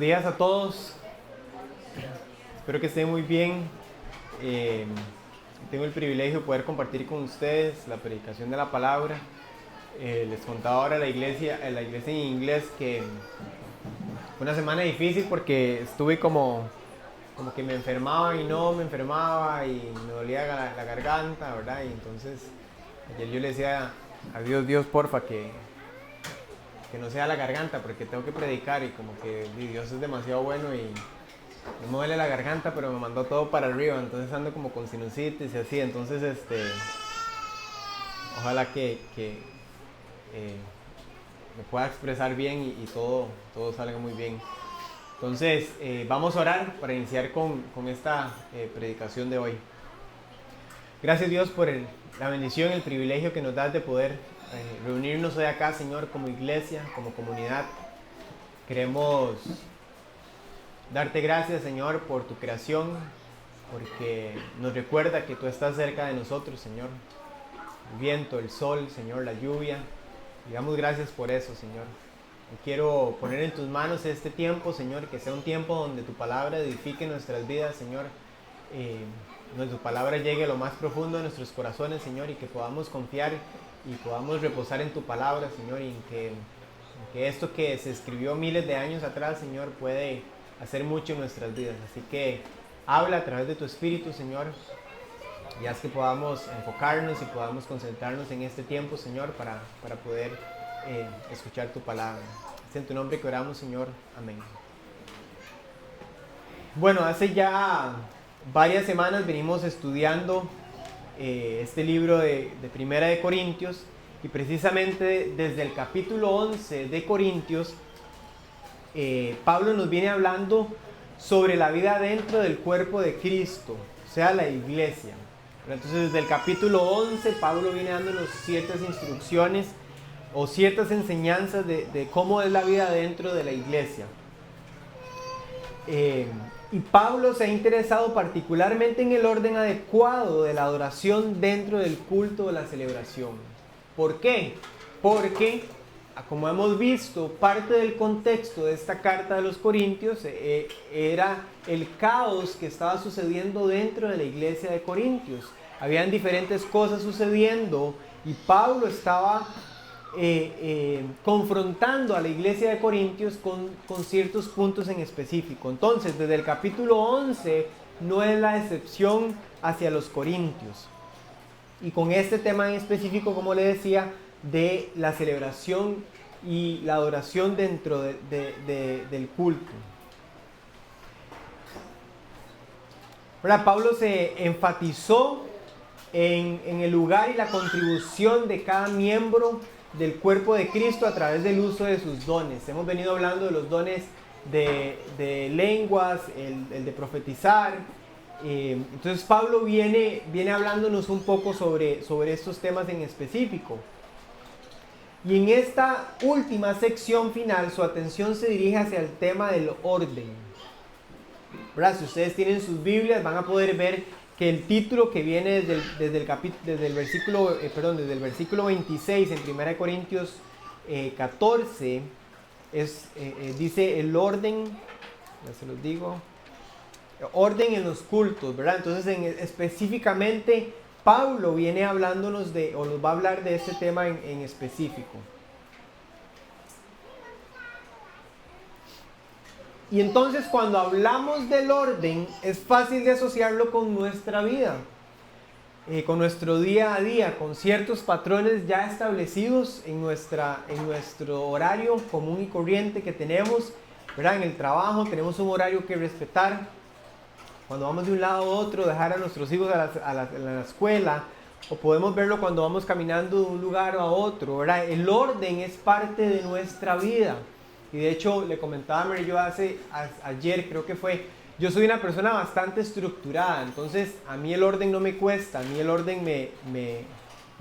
Buenos días a todos, espero que estén muy bien. Tengo el privilegio de poder compartir con ustedes la predicación de la palabra. Les contaba ahora a la iglesia en inglés que fue una semana difícil porque estuve como que me enfermaba y no me enfermaba y me dolía la garganta, ¿verdad? Y entonces ayer yo le decía a Dios, porfa, que no sea la garganta porque tengo que predicar, y como que Dios es demasiado bueno y no me duele la garganta, pero me mandó todo para arriba, entonces ando como con sinusitis y así. Entonces ojalá que me pueda expresar bien y todo salga muy bien. Entonces vamos a orar para iniciar con esta predicación de hoy. Gracias, Dios, por la bendición, el privilegio que nos das de poder reunirnos hoy acá, Señor, como iglesia, como comunidad. Queremos darte gracias, Señor, por tu creación, porque nos recuerda que tú estás cerca de nosotros, Señor. El viento, el sol, Señor, la lluvia. Y damos gracias por eso, Señor. Y quiero poner en tus manos este tiempo, Señor, que sea un tiempo donde tu palabra edifique nuestras vidas, Señor. Donde tu palabra llegue a lo más profundo de nuestros corazones, Señor, y que podamos confiar y podamos reposar en tu palabra, Señor, y en que esto que se escribió miles de años atrás, Señor, puede hacer mucho en nuestras vidas. Así que habla a través de tu Espíritu, Señor, y haz que podamos enfocarnos y podamos concentrarnos en este tiempo, Señor, para poder escuchar tu palabra. Es en tu nombre que oramos, Señor. Amén. Bueno, hace ya varias semanas venimos estudiando este libro de Primera de Corintios, y precisamente desde el capítulo 11 de Corintios, Pablo nos viene hablando sobre la vida dentro del cuerpo de Cristo, o sea, la iglesia. Entonces, desde el capítulo 11, Pablo viene dándonos ciertas instrucciones o ciertas enseñanzas de cómo es la vida dentro de la iglesia. Y Pablo se ha interesado particularmente en el orden adecuado de la adoración dentro del culto de la celebración. ¿Por qué? Porque, como hemos visto, parte del contexto de esta carta de los Corintios era el caos que estaba sucediendo dentro de la iglesia de Corintios. Habían diferentes cosas sucediendo y Pablo estaba confrontando a la iglesia de Corintios con ciertos puntos en específico. Entonces, desde el capítulo 11 no es la excepción hacia los corintios. Y con este tema en específico, como le decía, de la celebración y la adoración dentro del culto. ¿Verdad? Pablo se enfatizó en el lugar y la contribución de cada miembro del cuerpo de Cristo a través del uso de sus dones. Hemos venido hablando de los dones de lenguas, el de profetizar. Entonces Pablo viene hablándonos un poco sobre estos temas en específico. Y en esta última sección final su atención se dirige hacia el tema del orden. ¿Verdad? Si ustedes tienen sus Biblias van a poder ver que el título que viene desde el versículo 26 en 1 Corintios 14 dice el orden, ya se los digo, orden en los cultos, ¿verdad? Entonces específicamente Pablo viene hablándonos o nos va a hablar de este tema en específico. Y entonces cuando hablamos del orden es fácil de asociarlo con nuestra vida, con nuestro día a día, con ciertos patrones ya establecidos en nuestro horario común y corriente que tenemos, ¿verdad? En el trabajo tenemos un horario que respetar. Cuando vamos de un lado a otro, dejar a nuestros hijos a la escuela, o podemos verlo cuando vamos caminando de un lugar a otro, ¿verdad? El orden es parte de nuestra vida. Y de hecho, le comentaba a Mary yo ayer, creo que fue, yo soy una persona bastante estructurada, entonces a mí el orden no me cuesta, a mí el orden me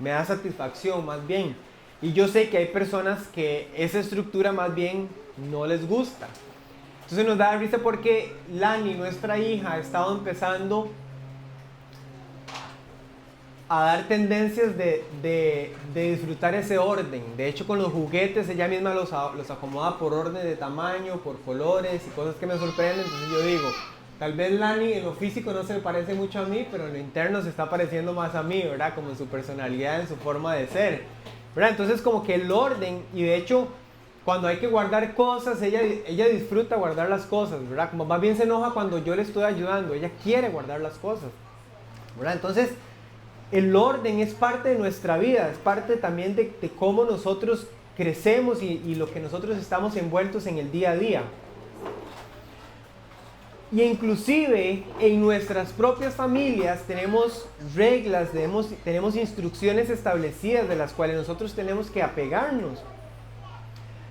da satisfacción más bien. Y yo sé que hay personas que esa estructura más bien no les gusta. Entonces nos da risa porque Lani, nuestra hija, ha estado empezando a dar tendencias de disfrutar ese orden. De hecho, con los juguetes ella misma los acomoda por orden de tamaño, por colores y cosas que me sorprenden. Entonces yo digo, tal vez Lani en lo físico no se le parece mucho a mí, pero en lo interno se está pareciendo más a mí, ¿verdad? Como en su personalidad, en su forma de ser, ¿verdad? Entonces como que el orden, y de hecho cuando hay que guardar cosas, ella disfruta guardar las cosas, ¿verdad? Como más bien se enoja cuando yo le estoy ayudando, ella quiere guardar las cosas, ¿verdad? Entonces el orden es parte de nuestra vida, es parte también de cómo nosotros crecemos y lo que nosotros estamos envueltos en el día a día. Y inclusive en nuestras propias familias tenemos reglas, tenemos instrucciones establecidas de las cuales nosotros tenemos que apegarnos,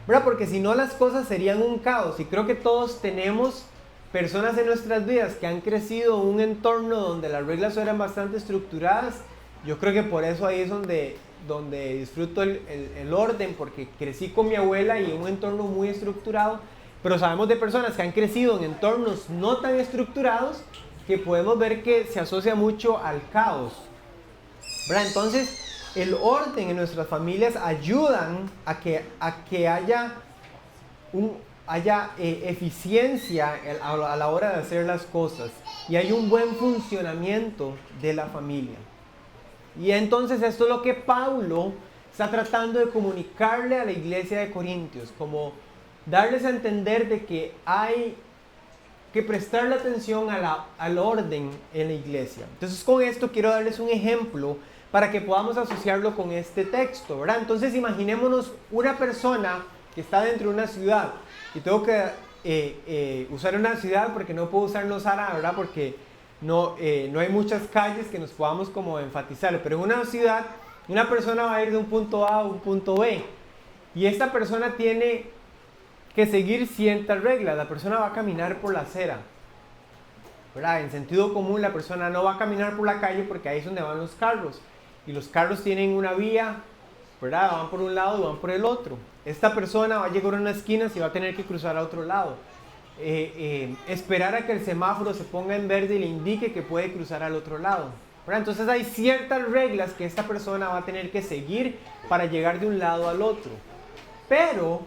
¿verdad? Porque si no las cosas serían un caos. Y creo que todos tenemos personas en nuestras vidas que han crecido en un entorno donde las reglas eran bastante estructuradas. Yo creo que por eso ahí es donde disfruto el orden, porque crecí con mi abuela y en un entorno muy estructurado. Pero sabemos de personas que han crecido en entornos no tan estructurados, que podemos ver que se asocia mucho al caos, ¿verdad? Entonces el orden en nuestras familias ayudan a que haya eficiencia a la hora de hacer las cosas y hay un buen funcionamiento de la familia. Y entonces esto es lo que Pablo está tratando de comunicarle a la iglesia de Corintios, como darles a entender de que hay que prestarle atención al orden en la iglesia. Entonces con esto quiero darles un ejemplo para que podamos asociarlo con este texto, ¿verdad? Entonces imaginémonos una persona que está dentro de una ciudad, y tengo que usar una ciudad porque no puedo usar Lozara, ¿verdad? Porque no hay muchas calles que nos podamos como enfatizar, pero en una ciudad una persona va a ir de un punto A a un punto B, y esta persona tiene que seguir ciertas reglas. La persona va a caminar por la acera, ¿verdad? En sentido común la persona no va a caminar por la calle porque ahí es donde van los carros, y los carros tienen una vía, ¿verdad? Van por un lado y van por el otro. Esta persona va a llegar a una esquina y va a tener que cruzar a otro lado. Esperar a que el semáforo se ponga en verde y le indique que puede cruzar al otro lado, ¿verdad? Entonces hay ciertas reglas que esta persona va a tener que seguir para llegar de un lado al otro. Pero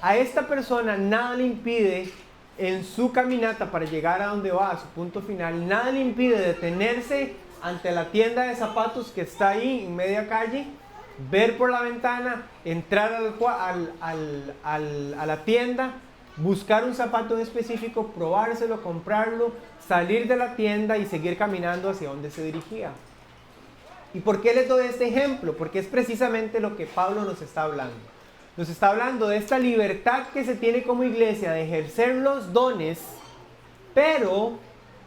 a esta persona nada le impide, en su caminata para llegar a donde va, a su punto final, nada le impide detenerse ante la tienda de zapatos que está ahí en media calle, ver por la ventana, entrar a la tienda, buscar un zapato en específico, probárselo, comprarlo, salir de la tienda y seguir caminando hacia donde se dirigía. ¿Y por qué les doy este ejemplo? Porque es precisamente lo que Pablo nos está hablando. Nos está hablando de esta libertad que se tiene como iglesia de ejercer los dones, pero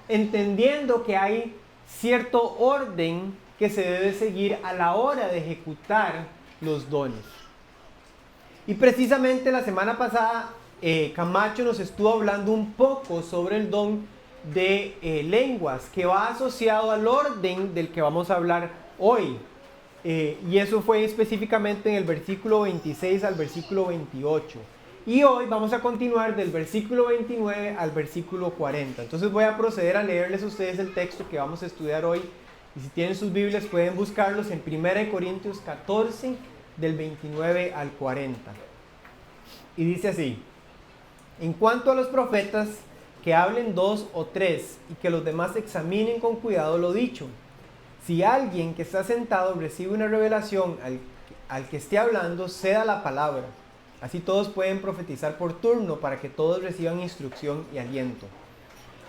entendiendo que hay cierto orden que se debe seguir a la hora de ejecutar los dones. Y precisamente la semana pasada Camacho nos estuvo hablando un poco sobre el don de lenguas, que va asociado al orden del que vamos a hablar hoy. Y eso fue específicamente en el versículo 26 al versículo 28. Y hoy vamos a continuar del versículo 29 al versículo 40. Entonces voy a proceder a leerles a ustedes el texto que vamos a estudiar hoy. Y si tienen sus Biblias pueden buscarlos en 1 Corintios 14 del 29 al 40. Y dice así: en cuanto a los profetas, que hablen 2 o 3 y que los demás examinen con cuidado lo dicho. Si alguien que está sentado recibe una revelación, al que esté hablando ceda la palabra. Así todos pueden profetizar por turno para que todos reciban instrucción y aliento.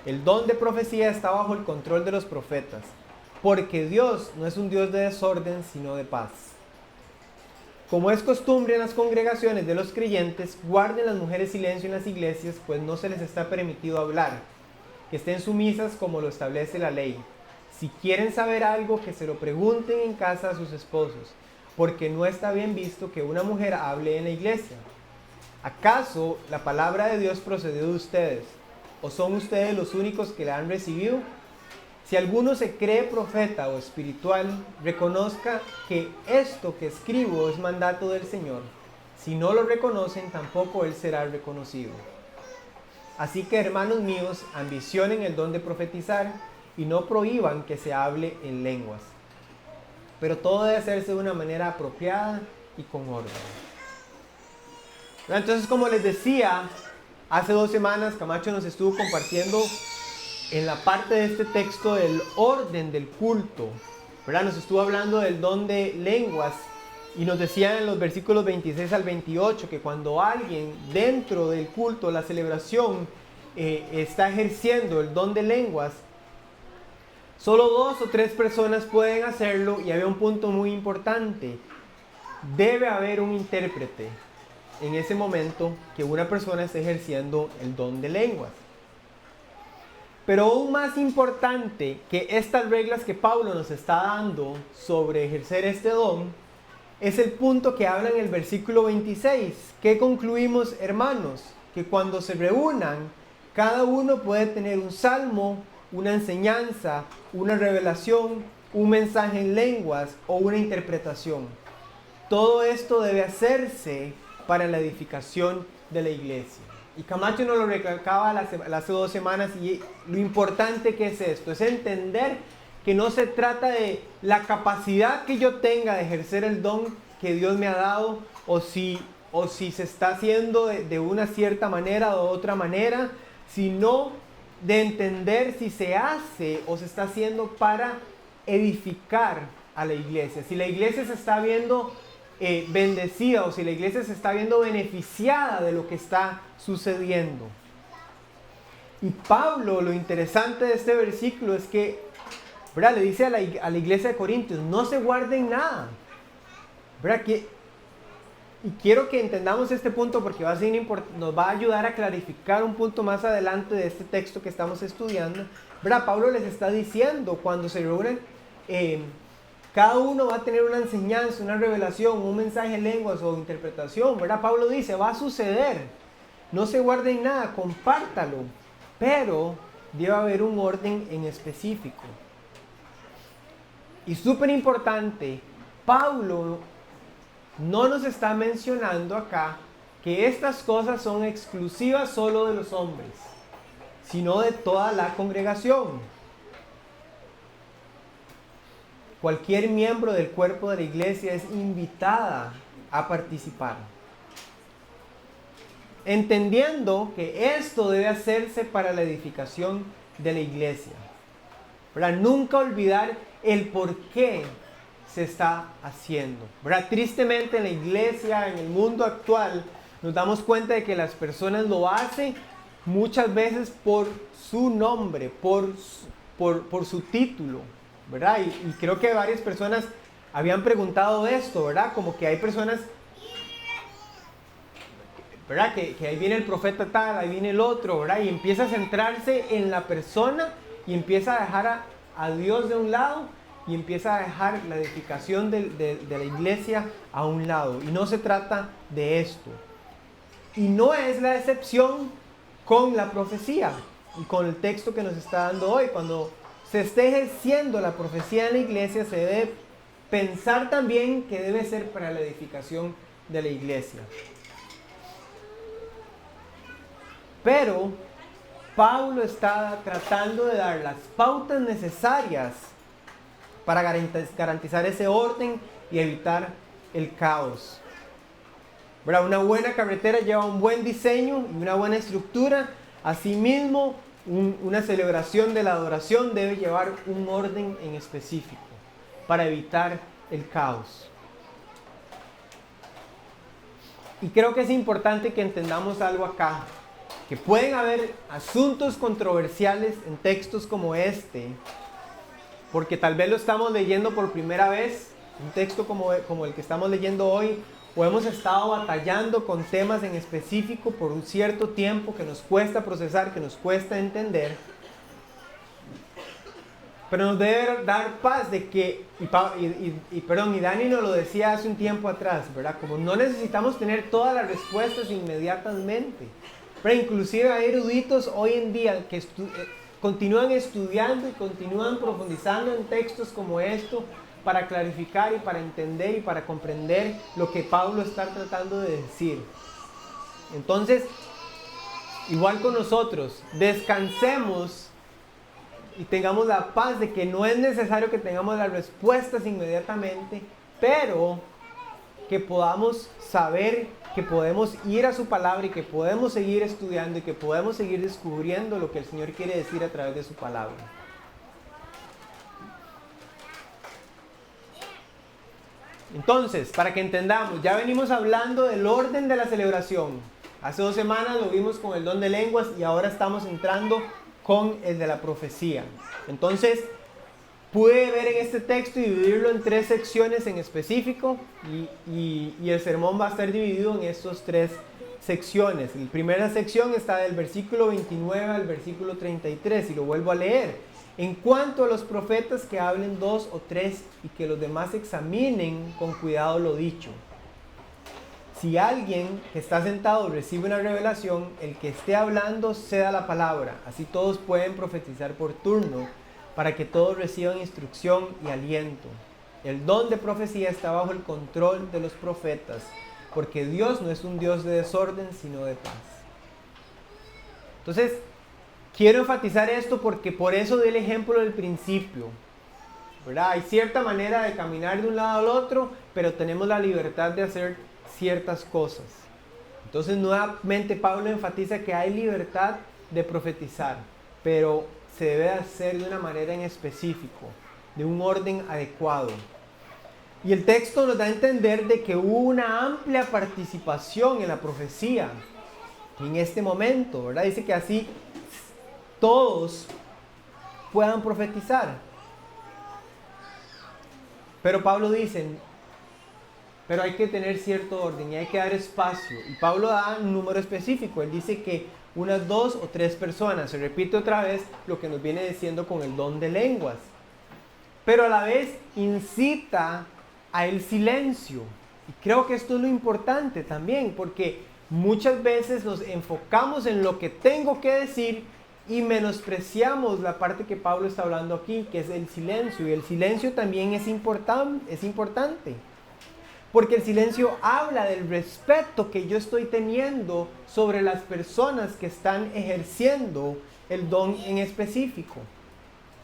El don de profecía está bajo el control de los profetas, porque Dios no es un Dios de desorden, sino de paz. Como es costumbre en las congregaciones de los creyentes, guarden las mujeres silencio en las iglesias, pues no se les está permitido hablar. Que estén sumisas como lo establece la ley. Si quieren saber algo, que se lo pregunten en casa a sus esposos, porque no está bien visto que una mujer hable en la iglesia. ¿Acaso la palabra de Dios procedió de ustedes? ¿O son ustedes los únicos que la han recibido? Si alguno se cree profeta o espiritual, reconozca que esto que escribo es mandato del Señor. Si no lo reconocen, tampoco él será reconocido. Así que, hermanos míos, ambicionen el don de profetizar y no prohíban que se hable en lenguas. pero todo debe hacerse de una manera apropiada y con orden. Entonces, como les decía, hace 2 semanas Camacho nos estuvo compartiendo en la parte de este texto del orden del culto, ¿verdad? Nos estuvo hablando del don de lenguas y nos decía en los versículos 26 al 28 que cuando alguien dentro del culto, la celebración, está ejerciendo el don de lenguas, solo 2 o 3 personas pueden hacerlo, y había un punto muy importante: debe haber un intérprete en ese momento que una persona esté ejerciendo el don de lenguas. Pero aún más importante que estas reglas que Pablo nos está dando sobre ejercer este don, es el punto que habla en el versículo 26. ¿Qué concluimos, hermanos? Que cuando se reúnan, cada uno puede tener un salmo, una enseñanza, una revelación, un mensaje en lenguas o una interpretación. Todo esto debe hacerse para la edificación de la iglesia. Y Camacho nos lo recalcaba hace 2 semanas, y lo importante que es esto, es entender que no se trata de la capacidad que yo tenga de ejercer el don que Dios me ha dado, o si se está haciendo de una cierta manera o de otra manera, sino de entender si se hace o se está haciendo para edificar a la iglesia. Si la iglesia se está viendo bendecida, o si la iglesia se está viendo beneficiada de lo que está sucediendo. Y Pablo, lo interesante de este versículo es que, ¿verdad?, le dice a la iglesia de Corintios: no se guarden nada, ¿verdad? Y quiero que entendamos este punto porque nos va a ayudar a clarificar un punto más adelante de este texto que estamos estudiando, ¿verdad? Pablo les está diciendo, cuando se reúnen, cada uno va a tener una enseñanza, una revelación, un mensaje en lenguas o interpretación, ¿verdad? Pablo dice: va a suceder, no se guarden nada, compártalo, pero debe haber un orden en específico. Y súper importante, Pablo no nos está mencionando acá que estas cosas son exclusivas solo de los hombres, sino de toda la congregación. Cualquier miembro del cuerpo de la iglesia es invitada a participar, entendiendo que esto debe hacerse para la edificación de la iglesia. Para nunca olvidar el por qué se está haciendo, ¿verdad? Tristemente en la iglesia, en el mundo actual, nos damos cuenta de que las personas lo hacen muchas veces por su nombre, por su título, ¿verdad? Y creo que varias personas habían preguntado esto, ¿verdad? Como que hay personas, ¿verdad? Que ahí viene el profeta tal, ahí viene el otro, ¿verdad? Y empieza a centrarse en la persona y empieza a dejar a Dios de un lado y empieza a dejar la edificación de la iglesia a un lado. Y no se trata de esto. Y no es la excepción con la profecía y con el texto que nos está dando hoy. Cuando se esté ejerciendo la profecía en la iglesia, se debe pensar también que debe ser para la edificación de la iglesia. Pero Pablo está tratando de dar las pautas necesarias para garantizar ese orden y evitar el caos. ¿Verdad? Una buena carretera lleva un buen diseño y una buena estructura. Asimismo, una celebración de la adoración debe llevar un orden en específico para evitar el caos. Y creo que es importante que entendamos algo acá, que pueden haber asuntos controversiales en textos como este, porque tal vez lo estamos leyendo por primera vez, un texto como el que estamos leyendo hoy, o hemos estado batallando con temas en específico por un cierto tiempo que nos cuesta procesar, que nos cuesta entender. Pero nos debe dar paz de que, y Dani nos lo decía hace un tiempo atrás, ¿verdad? Como no necesitamos tener todas las respuestas inmediatamente. Pero inclusive hay eruditos hoy en día que continúan estudiando y continúan profundizando en textos como esto para clarificar y para entender y para comprender lo que Pablo está tratando de decir. Entonces, igual con nosotros, descansemos y tengamos la paz de que no es necesario que tengamos las respuestas inmediatamente, pero que podamos saber que podemos ir a su palabra y que podemos seguir estudiando y que podemos seguir descubriendo lo que el Señor quiere decir a través de su palabra. Entonces, para que entendamos, ya venimos hablando del orden de la celebración. Hace 2 semanas lo vimos con el don de lenguas y ahora estamos entrando con el de la profecía. Entonces, pude ver en este texto y dividirlo en 3 secciones en específico y el sermón va a estar dividido en estas 3 secciones. La primera sección está del versículo 29 al versículo 33 y lo vuelvo a leer. En cuanto a los profetas, que hablen 2 o 3 y que los demás examinen con cuidado lo dicho. Si alguien que está sentado recibe una revelación, el que esté hablando ceda la palabra. Así todos pueden profetizar por turno, para que todos reciban instrucción y aliento. El don de profecía está bajo el control de los profetas, porque Dios no es un Dios de desorden, sino de paz. Entonces, quiero enfatizar esto porque por eso di el ejemplo del principio, ¿verdad? Hay cierta manera de caminar de un lado al otro, pero tenemos la libertad de hacer ciertas cosas. Entonces, nuevamente Pablo enfatiza que hay libertad de profetizar, pero se debe hacer de una manera en específico, de un orden adecuado. Y el texto nos da a entender de que hubo una amplia participación en la profecía en este momento, ¿verdad? Dice que así todos puedan profetizar. Pero Pablo dice, pero hay que tener cierto orden y hay que dar espacio. Y Pablo da un número específico. Él dice que unas 2 o 3 personas. Se repite otra vez lo que nos viene diciendo con el don de lenguas. Pero a la vez incita a el silencio. Y creo que esto es lo importante también, porque muchas veces nos enfocamos en lo que tengo que decir y menospreciamos la parte que Pablo está hablando aquí, que es el silencio. Y el silencio también es importante. Porque el silencio habla del respeto que yo estoy teniendo sobre las personas que están ejerciendo el don en específico.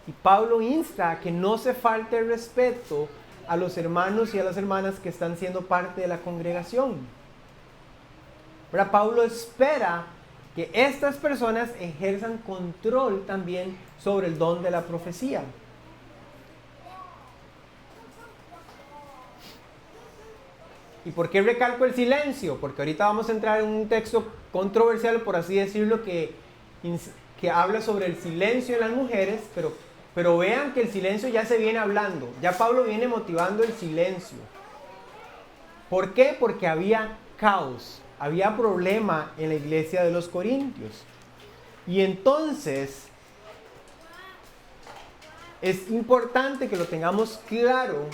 Y Pablo insta a que no se falte el respeto a los hermanos y a las hermanas que están siendo parte de la congregación. Ahora, Pablo espera que estas personas ejerzan control también sobre el don de la profecía. ¿Y por qué recalco el silencio? Porque ahorita vamos a entrar en un texto controversial, por así decirlo, que habla sobre el silencio en las mujeres, pero vean que el silencio ya se viene hablando. Ya Pablo viene motivando el silencio. ¿Por qué? Porque había caos, había problema en la iglesia de los Corintios. Y entonces es importante que lo tengamos claro,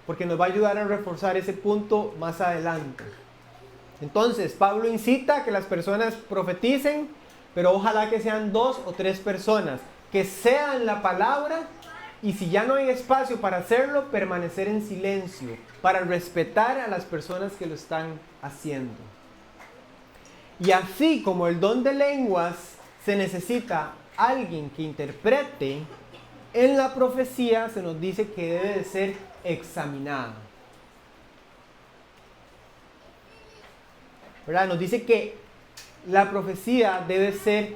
porque nos va a ayudar a reforzar ese punto más adelante. Entonces, Pablo incita a que las personas profeticen, pero ojalá que sean 2 o 3 personas, que sean la palabra, y si ya no hay espacio para hacerlo, permanecer en silencio, para respetar a las personas que lo están haciendo. Y así como el don de lenguas, se necesita alguien que interprete, en la profecía se nos dice que debe de ser examinada. ¿Verdad? Nos dice que la profecía debe ser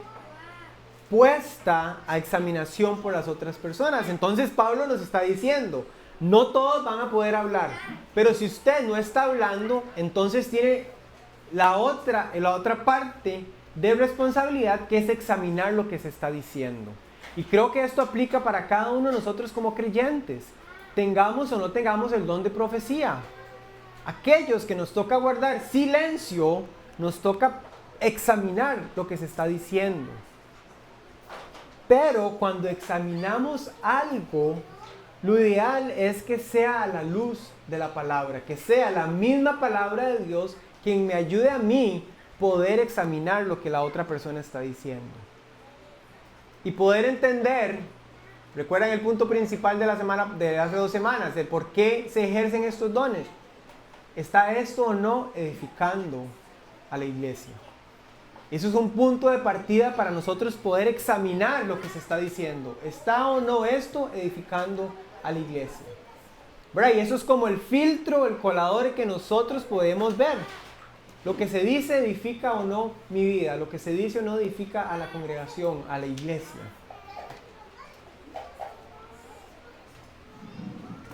puesta a examinación por las otras personas. Entonces Pablo nos está diciendo, no todos van a poder hablar, pero si usted no está hablando, entonces tiene la otra parte de responsabilidad, que es examinar lo que se está diciendo. Y creo que esto aplica para cada uno de nosotros como creyentes, tengamos o no tengamos el don de profecía. Aquellos que nos toca guardar silencio, nos toca examinar lo que se está diciendo. Pero cuando examinamos algo, lo ideal es que sea a la luz de la palabra, que sea la misma palabra de Dios quien me ayude a mí poder examinar lo que la otra persona está diciendo. Y poder entender, recuerdan el punto principal de hace 2 semanas, el por qué se ejercen estos dones. ¿Está esto o no edificando a la iglesia? Eso es un punto de partida para nosotros poder examinar lo que se está diciendo. ¿Está o no esto edificando a la iglesia? ¿Verdad? Y eso es como el filtro, el colador que nosotros podemos ver. Lo que se dice edifica o no mi vida. Lo que se dice o no edifica a la congregación, a la iglesia.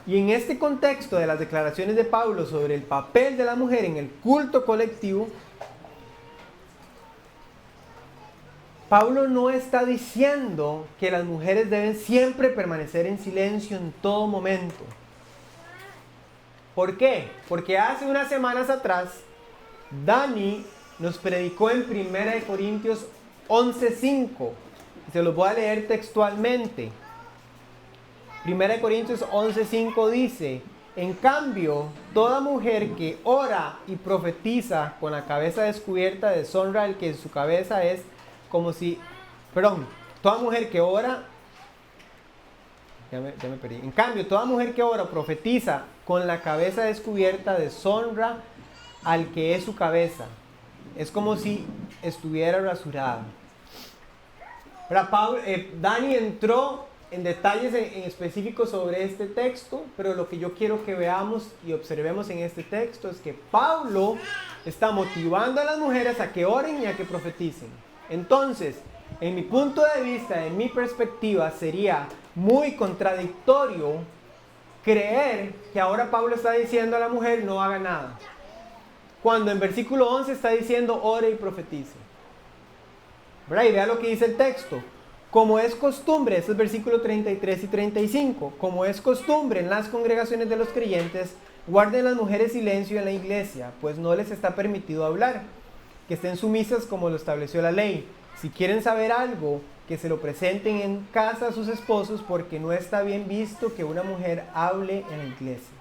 Y en este contexto de las declaraciones de Pablo sobre el papel de la mujer en el culto colectivo, Pablo no está diciendo que las mujeres deben siempre permanecer en silencio en todo momento. ¿Por qué? Porque hace unas semanas atrás, Dani nos predicó en 1 Corintios 11:5. Se los voy a leer textualmente. 1 Corintios 11:5 dice: en cambio, toda mujer que ora y profetiza con la cabeza descubierta deshonra al que en su cabeza es como si, toda mujer que ora, ya me perdí. En cambio, toda mujer que ora o profetiza con la cabeza descubierta deshonra al que es su cabeza. Es como si estuviera rasurada. Dani entró en detalles en específico sobre este texto, pero lo que yo quiero que veamos y observemos en este texto es que Pablo está motivando a las mujeres a que oren y a que profeticen. Entonces, en mi punto de vista, en mi perspectiva, sería muy contradictorio creer que ahora Pablo está diciendo a la mujer no haga nada, cuando en versículo 11 está diciendo ore y profetice. ¿Verdad? Y vea lo que dice el texto. Como es costumbre, ese es versículo 33 y 35, como es costumbre en las congregaciones de los creyentes, guarden las mujeres silencio en la iglesia, pues no les está permitido hablar, que estén sumisas como lo estableció la ley. Si quieren saber algo, que se lo presenten en casa a sus esposos, porque no está bien visto que una mujer hable en la iglesia.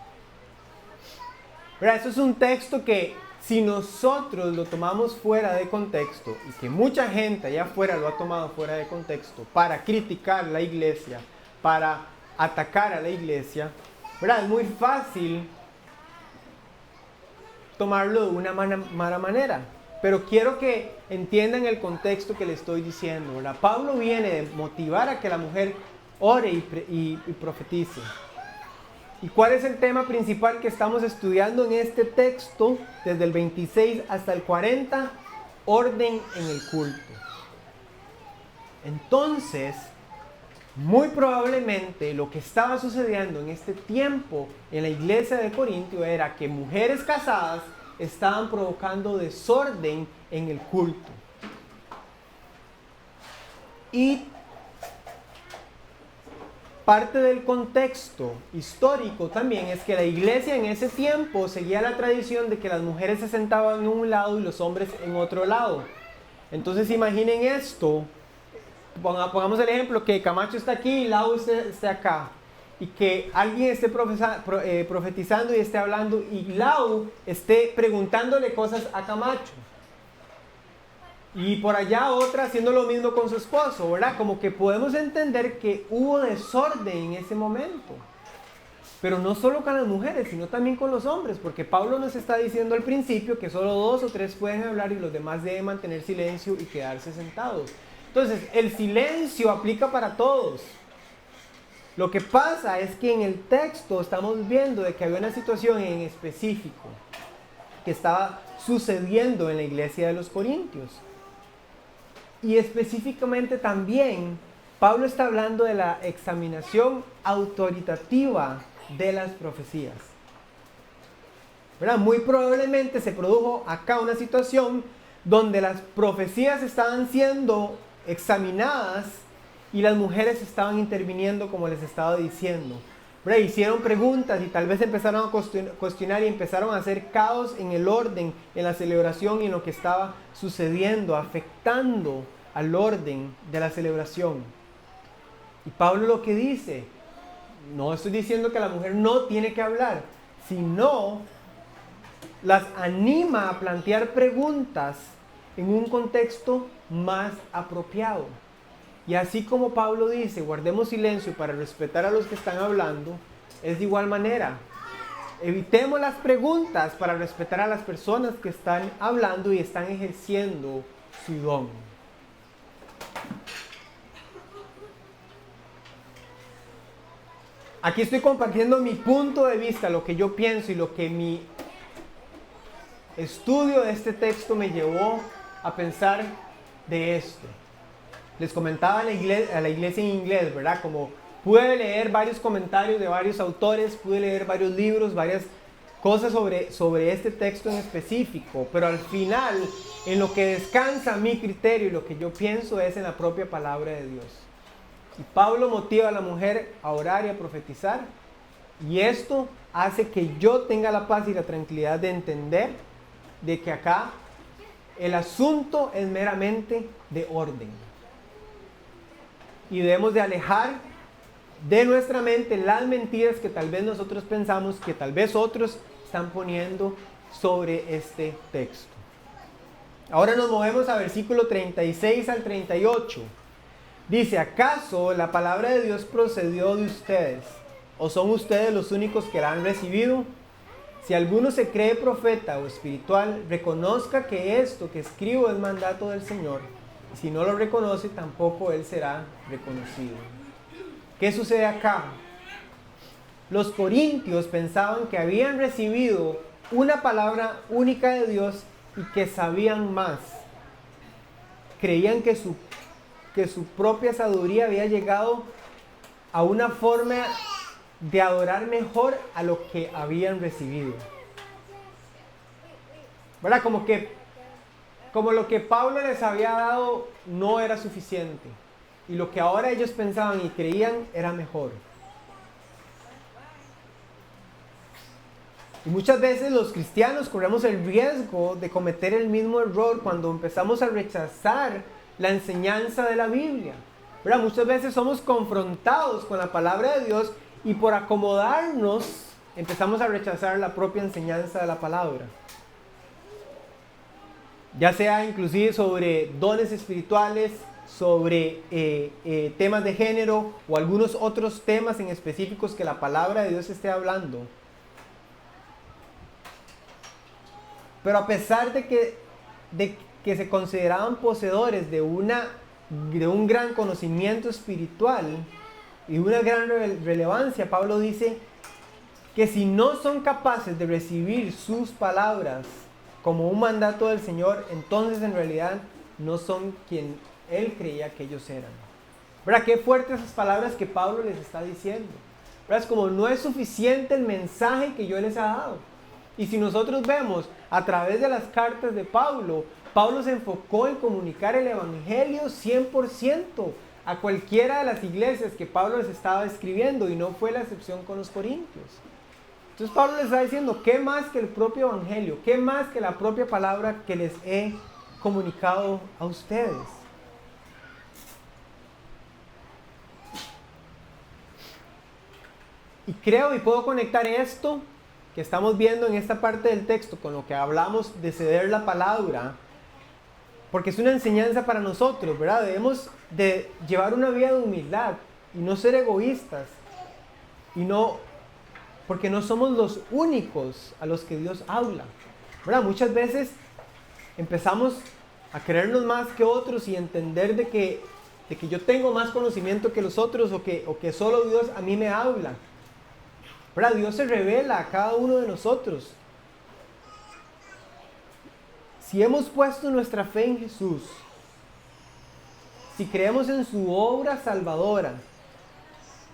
¿Verdad? Eso es un texto que si nosotros lo tomamos fuera de contexto, y que mucha gente allá afuera lo ha tomado fuera de contexto, para criticar la iglesia, para atacar a la iglesia, ¿verdad? Es muy fácil tomarlo de una mala manera. Pero quiero que entiendan el contexto que le estoy diciendo, ¿verdad? Pablo viene de motivar a que la mujer ore y profetice. ¿Y cuál es el tema principal que estamos estudiando en este texto, desde el 26 hasta el 40? Orden en el culto. Entonces, muy probablemente lo que estaba sucediendo en este tiempo en la iglesia de Corintio era que mujeres casadas estaban provocando desorden en el culto. Y parte del contexto histórico también es que la iglesia en ese tiempo seguía la tradición de que las mujeres se sentaban en un lado y los hombres en otro lado. Entonces imaginen esto, pongamos el ejemplo que Camacho está aquí y Lau esté acá. Y que alguien esté profetizando y esté hablando y Lau esté preguntándole cosas a Camacho. Y por allá otra haciendo lo mismo con su esposo, ¿verdad? Como que podemos entender que hubo desorden en ese momento. Pero no solo con las mujeres, sino también con los hombres. Porque Pablo nos está diciendo al principio que solo 2 o 3 pueden hablar y los demás deben mantener silencio y quedarse sentados. Entonces, el silencio aplica para todos. Lo que pasa es que en el texto estamos viendo de que había una situación en específico que estaba sucediendo en la iglesia de los Corintios. Y específicamente también Pablo está hablando de la examinación autoritativa de las profecías. ¿Verdad? Muy probablemente se produjo acá una situación donde las profecías estaban siendo examinadas y las mujeres estaban interviniendo como les estaba diciendo. ¿Verdad? Hicieron preguntas y tal vez empezaron a cuestionar y empezaron a hacer caos en el orden, en la celebración y en lo que estaba sucediendo, afectando al orden de la celebración. Y Pablo lo que dice, no estoy diciendo que la mujer no tiene que hablar, sino las anima a plantear preguntas en un contexto más apropiado. Y así como Pablo dice, guardemos silencio para respetar a los que están hablando, es de igual manera. Evitemos las preguntas para respetar a las personas que están hablando y están ejerciendo su don. Aquí estoy compartiendo mi punto de vista, lo que yo pienso y lo que mi estudio de este texto me llevó a pensar de esto. Les comentaba a la iglesia en inglés, ¿verdad? Como pude leer varios comentarios de varios autores, pude leer varios libros, varias cosas sobre este texto en específico, pero al final, en lo que descansa mi criterio y lo que yo pienso es en la propia palabra de Dios. Y Pablo motiva a la mujer a orar y a profetizar, y esto hace que yo tenga la paz y la tranquilidad de entender de que acá el asunto es meramente de orden. Y debemos de alejar de nuestra mente las mentiras que tal vez nosotros pensamos, que tal vez otros están poniendo sobre este texto. Ahora nos movemos a versículo 36 al 38. Dice, ¿acaso la palabra de Dios procedió de ustedes? ¿O son ustedes los únicos que la han recibido? Si alguno se cree profeta o espiritual, reconozca que esto que escribo es mandato del Señor. Y si no lo reconoce, tampoco él será reconocido. ¿Qué sucede acá? Los corintios pensaban que habían recibido una palabra única de Dios y que sabían más. Creían que su propia sabiduría había llegado a una forma de adorar mejor a lo que habían recibido. ¿Verdad? Como lo que Pablo les había dado no era suficiente. Y lo que ahora ellos pensaban y creían era mejor. Y muchas veces los cristianos corremos el riesgo de cometer el mismo error cuando empezamos a rechazar la enseñanza de la Biblia. ¿Verdad? Muchas veces somos confrontados con la palabra de Dios y por acomodarnos empezamos a rechazar la propia enseñanza de la palabra. Ya sea inclusive sobre dones espirituales, sobre temas de género o algunos otros temas en específicos que la palabra de Dios esté hablando. Pero a pesar de que se consideraban poseedores de un gran conocimiento espiritual y una gran relevancia, Pablo dice que si no son capaces de recibir sus palabras como un mandato del Señor, entonces en realidad no son quien él creía que ellos eran. ¿Verdad? Qué fuertes esas palabras que Pablo les está diciendo. ¿Verdad? Es como no es suficiente el mensaje que yo les he dado. Y si nosotros vemos a través de las cartas de Pablo, Pablo se enfocó en comunicar el evangelio 100% a cualquiera de las iglesias que Pablo les estaba escribiendo, y no fue la excepción con los corintios. Entonces Pablo les está diciendo, ¿qué más que el propio evangelio? ¿Qué más que la propia palabra que les he comunicado a ustedes? Y creo y puedo conectar esto que estamos viendo en esta parte del texto con lo que hablamos de ceder la palabra, porque es una enseñanza para nosotros, ¿verdad? Debemos de llevar una vida de humildad y no ser egoístas, porque no somos los únicos a los que Dios habla, ¿verdad? Muchas veces empezamos a creernos más que otros y entender de que yo tengo más conocimiento que los otros, o que solo Dios a mí me habla. ¿Verdad? Dios se revela a cada uno de nosotros. Si hemos puesto nuestra fe en Jesús, si creemos en su obra salvadora,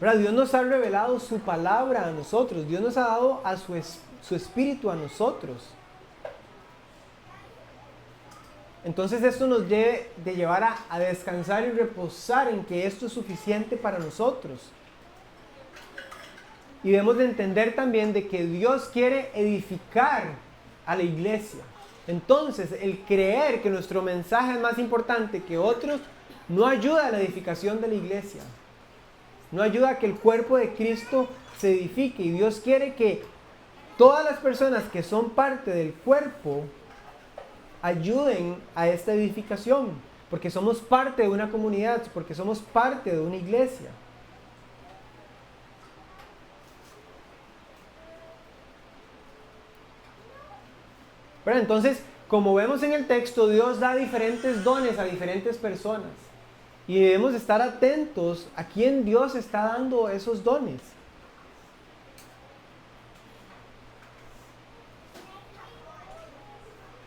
¿verdad? Dios nos ha revelado su palabra a nosotros. Dios nos ha dado a su espíritu a nosotros. Entonces esto nos debe de llevar a descansar y reposar en que esto es suficiente para nosotros. Y debemos de entender también de que Dios quiere edificar a la iglesia. Entonces, el creer que nuestro mensaje es más importante que otros no ayuda a la edificación de la iglesia. No ayuda a que el cuerpo de Cristo se edifique. Y Dios quiere que todas las personas que son parte del cuerpo ayuden a esta edificación. Porque somos parte de una comunidad, porque somos parte de una iglesia. Pero entonces, como vemos en el texto, Dios da diferentes dones a diferentes personas. Y debemos estar atentos a quién Dios está dando esos dones.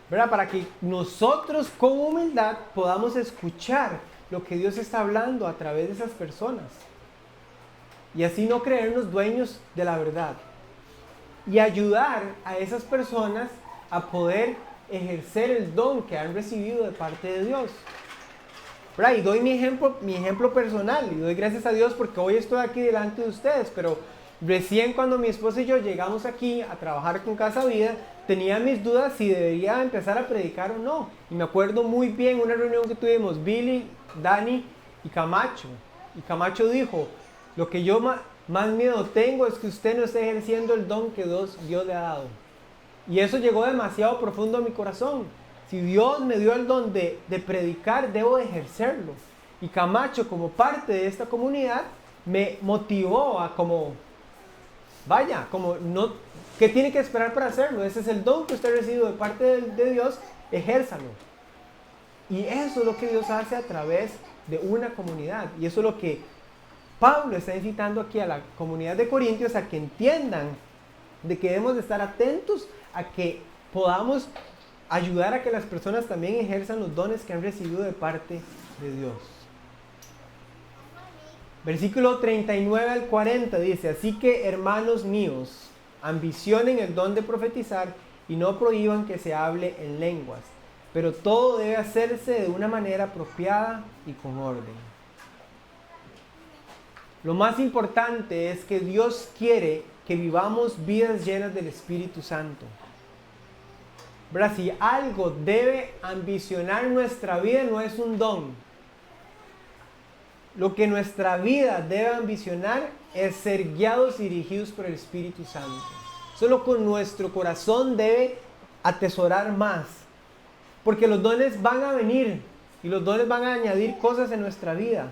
¿Verdad? Para que nosotros con humildad podamos escuchar lo que Dios está hablando a través de esas personas. Y así no creernos dueños de la verdad. Y ayudar a esas personas a poder ejercer el don que han recibido de parte de Dios. ¿Verdad? Y doy mi ejemplo personal. Y doy gracias a Dios porque hoy estoy aquí delante de ustedes. Pero recién cuando mi esposa y yo llegamos aquí a trabajar con Casa Vida, tenía mis dudas si debería empezar a predicar o no. Y me acuerdo muy bien una reunión que tuvimos, Billy, Dani y Camacho. Y Camacho dijo, lo que yo más miedo tengo es que usted no esté ejerciendo el don que Dios le ha dado. Y eso llegó demasiado profundo a mi corazón. Si Dios me dio el don de predicar, debo de ejercerlo. Y Camacho, como parte de esta comunidad, me motivó a ¿qué tiene que esperar para hacerlo? Ese es el don que usted ha recibido de parte de Dios, ejérzalo. Y eso es lo que Dios hace a través de una comunidad. Y eso es lo que Pablo está incitando aquí a la comunidad de Corintios a que entiendan de que debemos de estar atentos a que podamos ayudar a que las personas también ejerzan los dones que han recibido de parte de Dios. Versículo 39 al 40 dice, así que hermanos míos, ambicionen el don de profetizar y no prohíban que se hable en lenguas, pero todo debe hacerse de una manera apropiada y con orden. Lo más importante es que Dios quiere que vivamos vidas llenas del Espíritu Santo. ¿Verdad? Si algo debe ambicionar nuestra vida, no es un don. Lo que nuestra vida debe ambicionar es ser guiados y dirigidos por el Espíritu Santo. Solo con nuestro corazón debe atesorar más. Porque los dones van a venir y los dones van a añadir cosas en nuestra vida.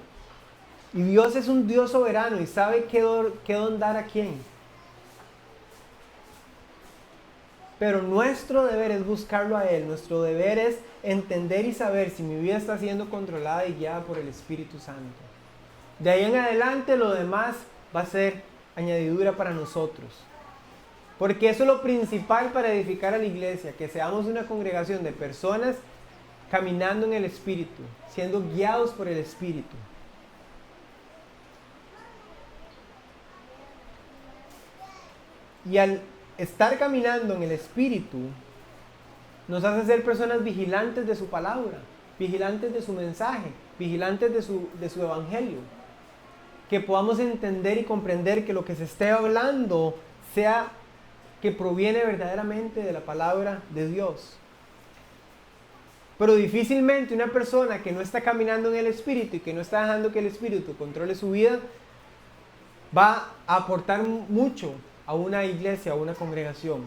Y Dios es un Dios soberano y sabe qué don dar a quién. Pero nuestro deber es buscarlo a Él. Nuestro deber es entender y saber si mi vida está siendo controlada y guiada por el Espíritu Santo. De ahí en adelante lo demás va a ser añadidura para nosotros. Porque eso es lo principal para edificar a la iglesia. Que seamos una congregación de personas caminando en el Espíritu. Siendo guiados por el Espíritu. Y al estar caminando en el Espíritu, nos hace ser personas vigilantes de su palabra, vigilantes de su mensaje, vigilantes de su evangelio. Que podamos entender y comprender que lo que se esté hablando sea que proviene verdaderamente de la palabra de Dios. Pero difícilmente una persona que no está caminando en el Espíritu y que no está dejando que el Espíritu controle su vida, va a aportar mucho a una iglesia, a una congregación.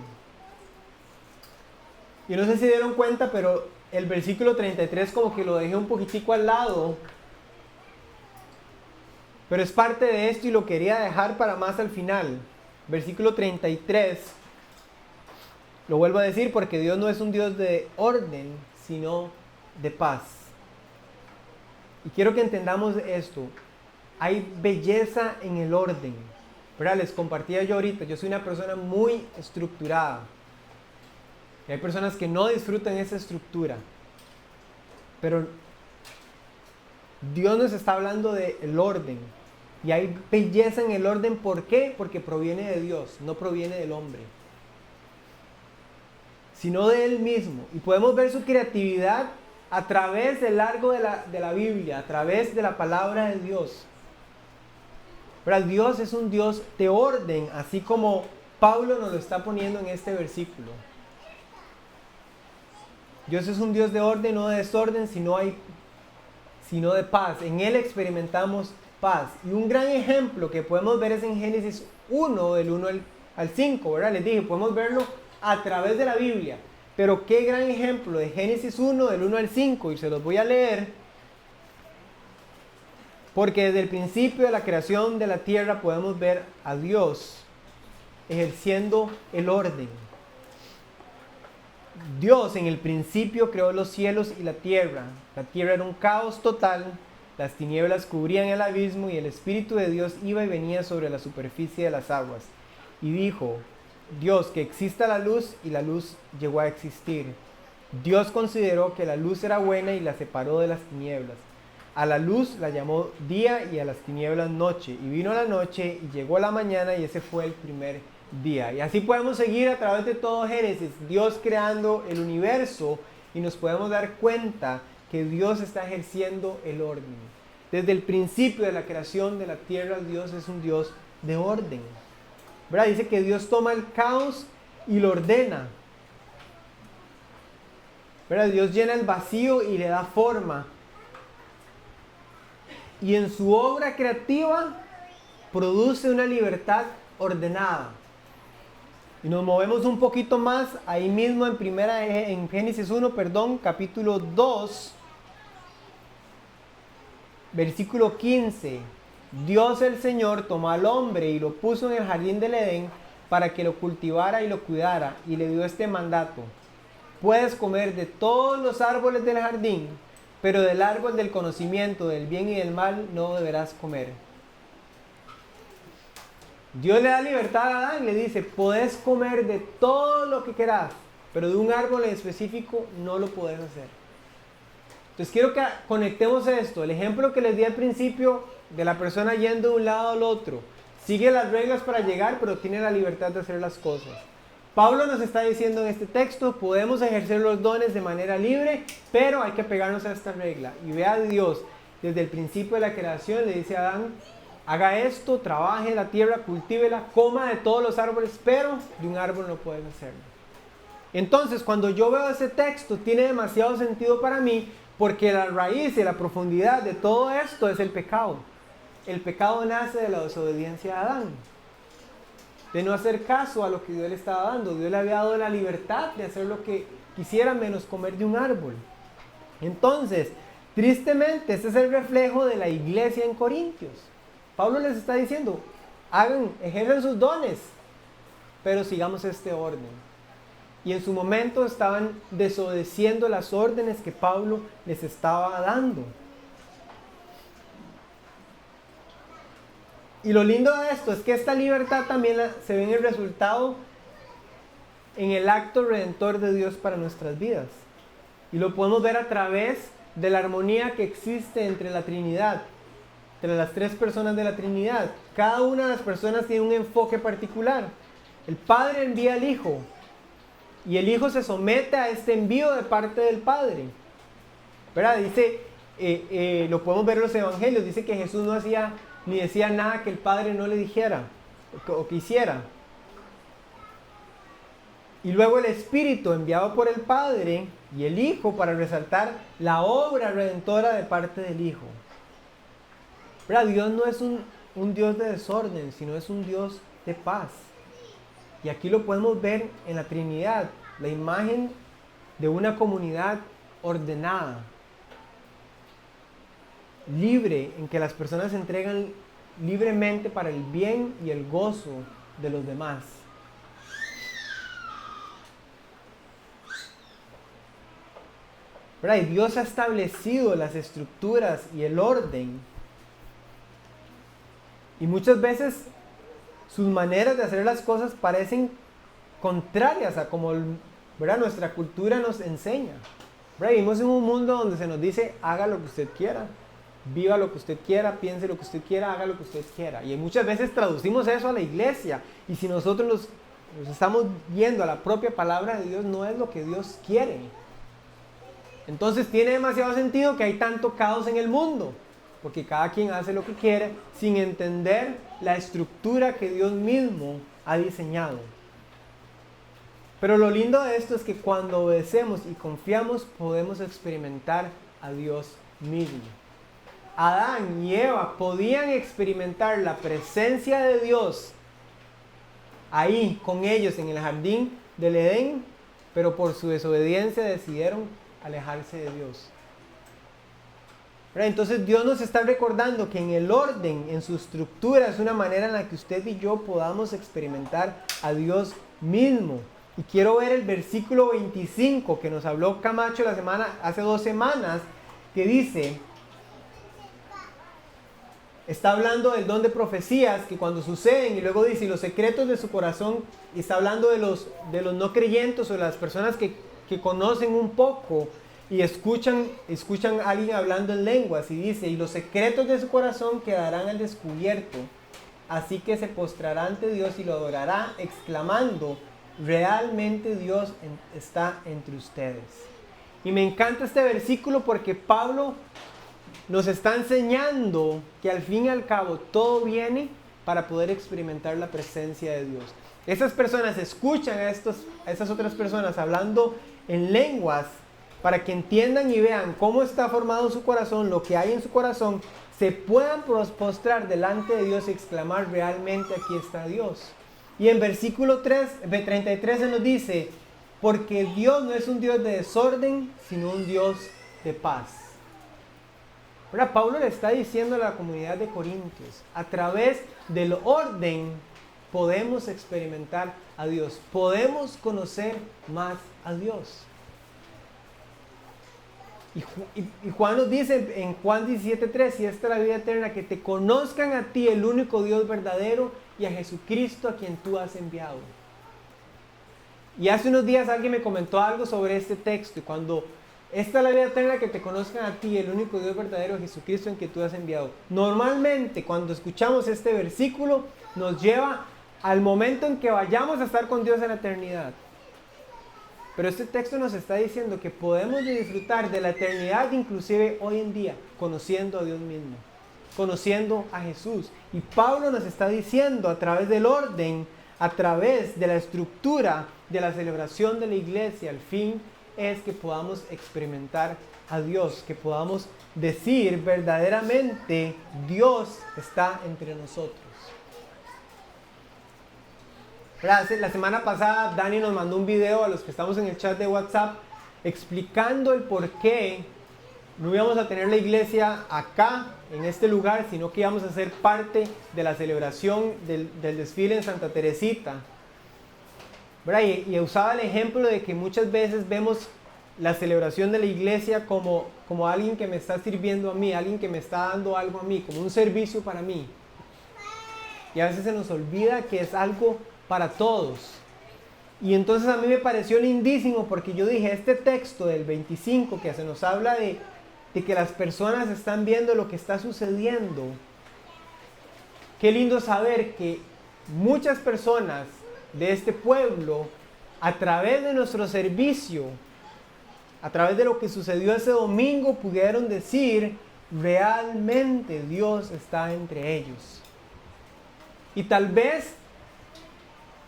Y no sé si dieron cuenta, pero el versículo 33 como que lo dejé un poquitico al lado. Pero es parte de esto y lo quería dejar para más al final. Versículo 33. Lo vuelvo a decir porque Dios no es un Dios de orden, sino de paz. Y quiero que entendamos esto. Hay belleza en el orden. ¿Verdad? Les compartía yo ahorita, yo soy una persona muy estructurada. Y hay personas que no disfrutan esa estructura. Pero Dios nos está hablando del orden. Y hay belleza en el orden. ¿Por qué? Porque proviene de Dios, no proviene del hombre. Sino de Él mismo. Y podemos ver su creatividad a través del largo de la Biblia, a través de la palabra de Dios. Pero Dios es un Dios de orden, así como Pablo nos lo está poniendo en este versículo. Dios es un Dios de orden, no de desorden, sino de paz. En Él experimentamos paz. Y un gran ejemplo que podemos ver es en Génesis 1, del 1 al 5, ¿verdad? Les dije, podemos verlo a través de la Biblia. Pero qué gran ejemplo de Génesis 1, del 1 al 5, y se los voy a leer. Porque desde el principio de la creación de la tierra podemos ver a Dios ejerciendo el orden. Dios en el principio creó los cielos y la tierra. La tierra era un caos total, las tinieblas cubrían el abismo y el Espíritu de Dios iba y venía sobre la superficie de las aguas. Y dijo Dios que exista la luz, y la luz llegó a existir. Dios consideró que la luz era buena y la separó de las tinieblas. A la luz la llamó día y a las tinieblas noche. Y vino la noche y llegó la mañana y ese fue el primer día. Y así podemos seguir a través de todo Génesis, Dios creando el universo, y nos podemos dar cuenta que Dios está ejerciendo el orden. Desde el principio de la creación de la tierra, Dios es un Dios de orden. ¿Verdad? Dice que Dios toma el caos y lo ordena. ¿Verdad? Dios llena el vacío y le da forma. Y en su obra creativa produce una libertad ordenada. Y nos movemos un poquito más ahí mismo en Génesis 1, capítulo 2, versículo 15. Dios el Señor tomó al hombre y lo puso en el jardín del Edén para que lo cultivara y lo cuidara, y le dio este mandato: puedes comer de todos los árboles del jardín, pero del árbol del conocimiento del bien y del mal no deberás comer. Dios le da libertad a Adán, le dice: podés comer de todo lo que querás, pero de un árbol en específico no lo podés hacer. Entonces quiero que conectemos esto. El ejemplo que les di al principio de la persona yendo de un lado al otro, sigue las reglas para llegar, pero tiene la libertad de hacer las cosas. Pablo nos está diciendo en este texto: podemos ejercer los dones de manera libre, pero hay que pegarnos a esta regla. Y vea a Dios, desde el principio de la creación le dice a Adán: haga esto, trabaje en la tierra, cultívela, coma de todos los árboles, pero de un árbol no pueden hacerlo. Entonces, cuando yo veo ese texto, tiene demasiado sentido para mí, porque la raíz y la profundidad de todo esto es el pecado. El pecado nace de la desobediencia de Adán, de no hacer caso a lo que Dios le estaba dando. Dios le había dado la libertad de hacer lo que quisiera, menos comer de un árbol. Entonces, tristemente, este es el reflejo de la iglesia en Corintios. Pablo les está diciendo: ejerzan sus dones, pero sigamos este orden. Y en su momento estaban desobedeciendo las órdenes que Pablo les estaba dando. Y lo lindo de esto es que esta libertad también se ve en el resultado, en el acto redentor de Dios para nuestras vidas. Y lo podemos ver a través de la armonía que existe entre la Trinidad, entre las tres personas de la Trinidad. Cada una de las personas tiene un enfoque particular. El Padre envía al Hijo, y el Hijo se somete a este envío de parte del Padre. ¿Verdad? Dice, lo podemos ver en los evangelios, dice que Jesús no hacía ni decía nada que el Padre no le dijera o que hiciera. Y luego el Espíritu enviado por el Padre y el Hijo para resaltar la obra redentora de parte del Hijo. ¿Verdad? Dios no es un Dios de desorden, sino es un Dios de paz. Y aquí lo podemos ver en la Trinidad, la imagen de una comunidad ordenada, libre, en que las personas se entregan libremente para el bien y el gozo de los demás. ¿Verdad? Y Dios ha establecido las estructuras y el orden. Y muchas veces sus maneras de hacer las cosas parecen contrarias a como, ¿verdad?, nuestra cultura nos enseña. ¿Verdad? Vivimos en un mundo donde se nos dice: haga lo que usted quiera, viva lo que usted quiera, piense lo que usted quiera, haga lo que usted quiera. Y muchas veces traducimos eso a la iglesia. Y si nosotros nos estamos yendo a la propia palabra de Dios, no es lo que Dios quiere. Entonces tiene demasiado sentido que hay tanto caos en el mundo, porque cada quien hace lo que quiere sin entender la estructura que Dios mismo ha diseñado. Pero lo lindo de esto es que cuando obedecemos y confiamos, podemos experimentar a Dios mismo. Adán y Eva podían experimentar la presencia de Dios ahí con ellos en el jardín del Edén, pero por su desobediencia decidieron alejarse de Dios. ¿Verdad? Entonces Dios nos está recordando que en el orden, en su estructura, es una manera en la que usted y yo podamos experimentar a Dios mismo. Y quiero ver el versículo 25 que nos habló Camacho hace 2 semanas, que dice, está hablando del don de profecías, que cuando suceden, y luego dice, y los secretos de su corazón, y está hablando de los no creyentes o de las personas que conocen un poco y escuchan a alguien hablando en lenguas, y dice, y los secretos de su corazón quedarán al descubierto, así que se postrará ante Dios y lo adorará, exclamando, realmente Dios está entre ustedes. Y me encanta este versículo porque Pablo nos está enseñando que al fin y al cabo todo viene para poder experimentar la presencia de Dios. Esas personas escuchan a esas otras personas hablando en lenguas para que entiendan y vean cómo está formado su corazón, lo que hay en su corazón, se puedan postrar delante de Dios y exclamar, realmente aquí está Dios. Y en versículo 33 se nos dice, porque Dios no es un Dios de desorden, sino un Dios de paz. Ahora Pablo le está diciendo a la comunidad de Corintios, a través del orden podemos experimentar a Dios, podemos conocer más a Dios. Y Juan nos dice en Juan 17:3, y esta es la vida eterna, que te conozcan a ti, el único Dios verdadero, y a Jesucristo a quien tú has enviado. Y hace unos días alguien me comentó algo sobre este texto, y cuando esta es la vida eterna, que te conozcan a ti, el único Dios verdadero, Jesucristo en quien tú has enviado. Normalmente cuando escuchamos este versículo nos lleva al momento en que vayamos a estar con Dios en la eternidad. Pero este texto nos está diciendo que podemos disfrutar de la eternidad inclusive hoy en día, conociendo a Dios mismo, conociendo a Jesús. Y Pablo nos está diciendo a través del orden, a través de la estructura de la celebración de la iglesia, al fin es que podamos experimentar a Dios, que podamos decir verdaderamente Dios está entre nosotros. La semana pasada Dani nos mandó un video a los que estamos en el chat de WhatsApp explicando el por qué no íbamos a tener la iglesia acá, en este lugar, sino que íbamos a ser parte de la celebración del desfile en Santa Teresita. Y usaba el ejemplo de que muchas veces vemos la celebración de la iglesia como alguien que me está sirviendo a mí, alguien que me está dando algo a mí, como un servicio para mí. Y a veces se nos olvida que es algo para todos. Y entonces a mí me pareció lindísimo porque yo dije, este texto del 25 que se nos habla de que las personas están viendo lo que está sucediendo. Qué lindo saber que muchas personas de este pueblo, a través de nuestro servicio, a través de lo que sucedió ese domingo, pudieron decir, realmente Dios está entre ellos. Y tal vez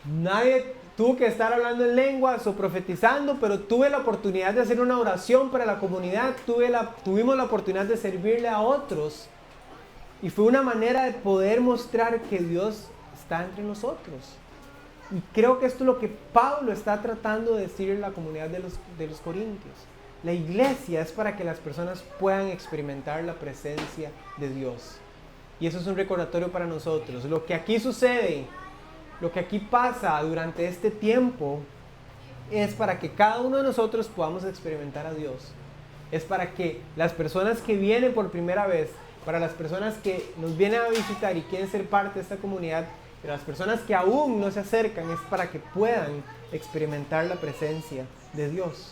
nadie tuvo que estar hablando en lenguas o profetizando, pero tuve la oportunidad de hacer una oración para la comunidad, tuvimos la oportunidad de servirle a otros, y fue una manera de poder mostrar que Dios está entre nosotros. Y creo que esto es lo que Pablo está tratando de decir en la comunidad de los Corintios. La iglesia es para que las personas puedan experimentar la presencia de Dios. Y eso es un recordatorio para nosotros. Lo que aquí sucede, lo que aquí pasa durante este tiempo, es para que cada uno de nosotros podamos experimentar a Dios. Es para que las personas que vienen por primera vez, para las personas que nos vienen a visitar y quieren ser parte de esta comunidad, y las personas que aún no se acercan, es para que puedan experimentar la presencia de Dios.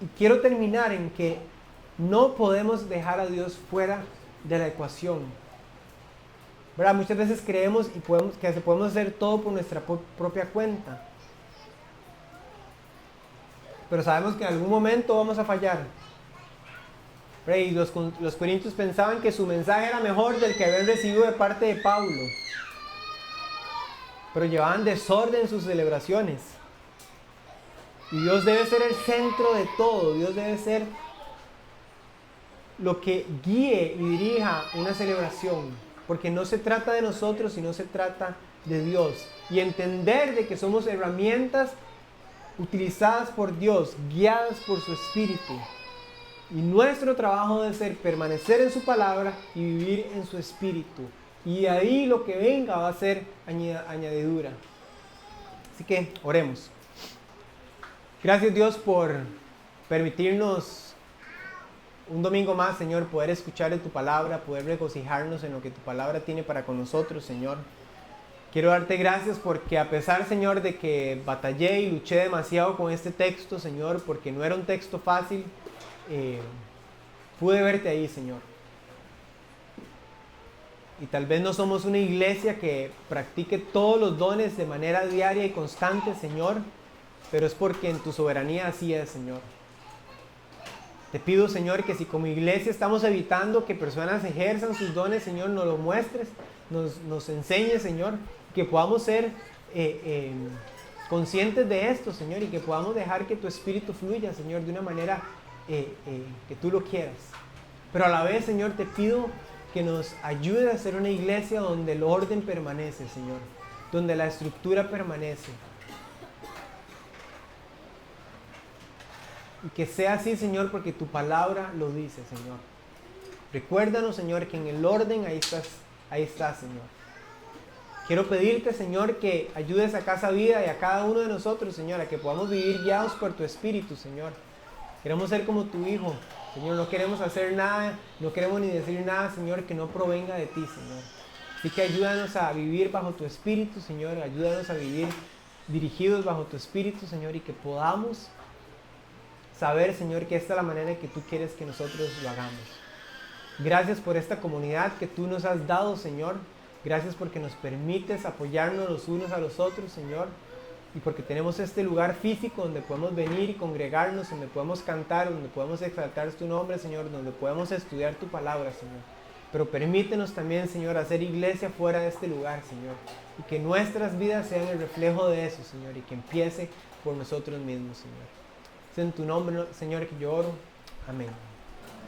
Y quiero terminar en que no podemos dejar a Dios fuera de la ecuación. ¿Verdad? Muchas veces creemos que podemos hacer todo por nuestra propia cuenta. Pero sabemos que en algún momento vamos a fallar. ¿Verdad? Y los corintios pensaban que su mensaje era mejor del que habían recibido de parte de Pablo. Pero llevaban desorden en sus celebraciones. Y Dios debe ser el centro de todo. Dios debe ser lo que guíe y dirija una celebración. Porque no se trata de nosotros, sino se trata de Dios. Y entender de que somos herramientas utilizadas por Dios, guiadas por su Espíritu. Y nuestro trabajo debe ser permanecer en su palabra y vivir en su Espíritu. Y ahí lo que venga va a ser añadidura. Así que oremos. Gracias, Dios, por permitirnos un domingo más, Señor, poder escuchar de tu palabra, poder regocijarnos en lo que tu palabra tiene para con nosotros, Señor. Quiero darte gracias porque a pesar, Señor, de que batallé y luché demasiado con este texto, Señor, porque no era un texto fácil, pude verte ahí, Señor. Y tal vez no somos una iglesia que practique todos los dones de manera diaria y constante, Señor, pero es porque en tu soberanía así es, Señor. Te pido, Señor, que si como iglesia estamos evitando que personas ejerzan sus dones, Señor, nos lo muestres, nos enseñes, Señor, que podamos ser conscientes de esto, Señor, y que podamos dejar que tu Espíritu fluya, Señor, de una manera que tú lo quieras. Pero a la vez, Señor, te pido que nos ayude a ser una iglesia donde el orden permanece, Señor, donde la estructura permanece. Y que sea así, Señor, porque tu palabra lo dice, Señor. Recuérdanos, Señor, que en el orden ahí estás, Señor. Quiero pedirte, Señor, que ayudes a Casa Vida y a cada uno de nosotros, Señor, a que podamos vivir guiados por tu Espíritu, Señor. Queremos ser como tu Hijo, Señor, no queremos hacer nada, no queremos ni decir nada, Señor, que no provenga de ti, Señor. Así que ayúdanos a vivir bajo tu Espíritu, Señor, ayúdanos a vivir dirigidos bajo tu Espíritu, Señor, y que podamos saber, Señor, que esta es la manera en que tú quieres que nosotros lo hagamos. Gracias por esta comunidad que tú nos has dado, Señor. Gracias porque nos permites apoyarnos los unos a los otros, Señor. Y porque tenemos este lugar físico donde podemos venir y congregarnos, donde podemos cantar, donde podemos exaltar tu nombre, Señor, donde podemos estudiar tu palabra, Señor. Pero permítenos también, Señor, hacer iglesia fuera de este lugar, Señor. Y que nuestras vidas sean el reflejo de eso, Señor. Y que empiece por nosotros mismos, Señor. Es en tu nombre, Señor, que yo oro. Amén.